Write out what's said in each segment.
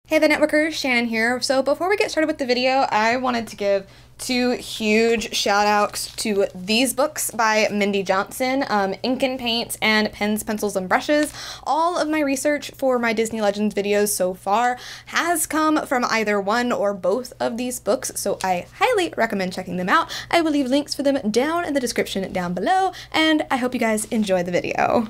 Hey the networkers, Shannon here. So before we get started with the video, I wanted to give two huge shout outs to these books by Mindy Johnson, Ink and Paints and Pens, Pencils, and Brushes. All of my research for my Disney Legends videos so far has come from either one or both of these books, so I highly recommend checking them out. I will leave links for them down in the description down below, and I hope you guys enjoy the video.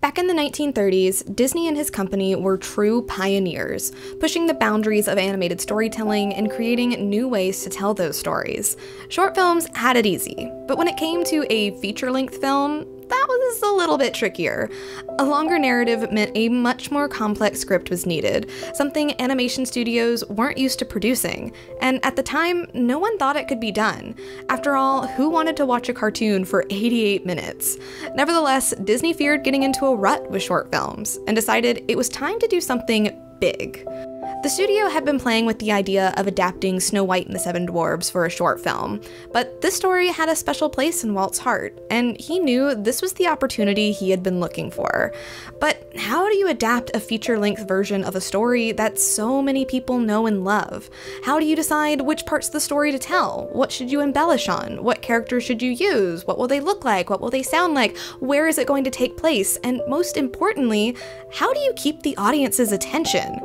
Back in the 1930s, Disney and his company were true pioneers, pushing the boundaries of animated storytelling and creating new ways to tell those stories. Short films had it easy, but when it came to a feature-length film, that was a little bit trickier. A longer narrative meant a much more complex script was needed, something animation studios weren't used to producing, and at the time, no one thought it could be done. After all, who wanted to watch a cartoon for 88 minutes? Nevertheless, Disney feared getting into a rut with short films, and decided it was time to do something big. The studio had been playing with the idea of adapting Snow White and the Seven Dwarfs for a short film, but this story had a special place in Walt's heart, and he knew this was the opportunity he had been looking for. But how do you adapt a feature-length version of a story that so many people know and love? How do you decide which parts of the story to tell? What should you embellish on? What characters should you use? What will they look like? What will they sound like? Where is it going to take place? And most importantly, how do you keep the audience's attention?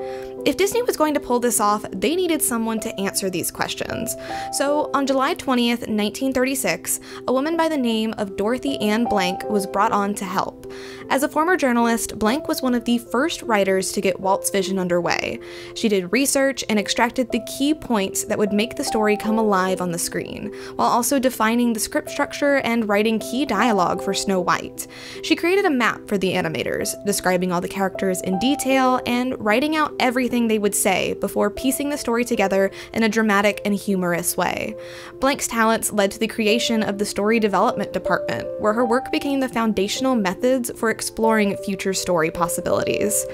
If Disney was going to pull this off, they needed someone to answer these questions. So on July 20th, 1936, a woman by the name of Dorothy Ann Blank was brought on to help. As a former journalist, Blank was one of the first writers to get Walt's vision underway. She did research and extracted the key points that would make the story come alive on the screen, while also defining the script structure and writing key dialogue for Snow White. She created a map for the animators, describing all the characters in detail and writing out everything they would say before piecing the story together in a dramatic and humorous way. Blank's talents led to the creation of the Story Development Department, where her work became the foundational methods for exploring future story possibilities.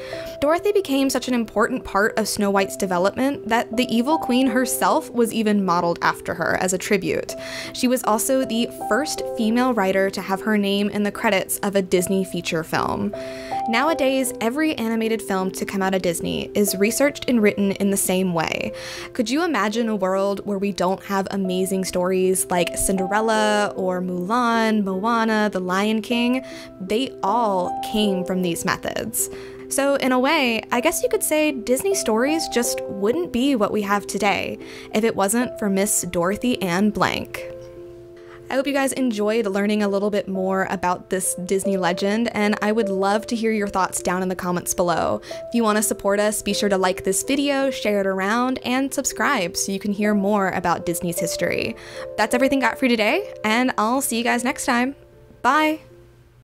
Dorothy became such an important part of Snow White's development that the Evil Queen herself was even modeled after her as a tribute. She was also the first female writer to have her name in the credits of a Disney feature film. Nowadays, every animated film to come out of Disney is researched and written in the same way. Could you imagine a world where we don't have amazing stories like Cinderella or Mulan, Moana, The Lion King? They all came from these methods. So in a way, I guess you could say Disney stories just wouldn't be what we have today if it wasn't for Miss Dorothy Ann Blank. I hope you guys enjoyed learning a little bit more about this Disney legend, and I would love to hear your thoughts down in the comments below. If you want to support us, be sure to like this video, share it around, and subscribe so you can hear more about Disney's history. That's everything I got for you today, and I'll see you guys next time. Bye!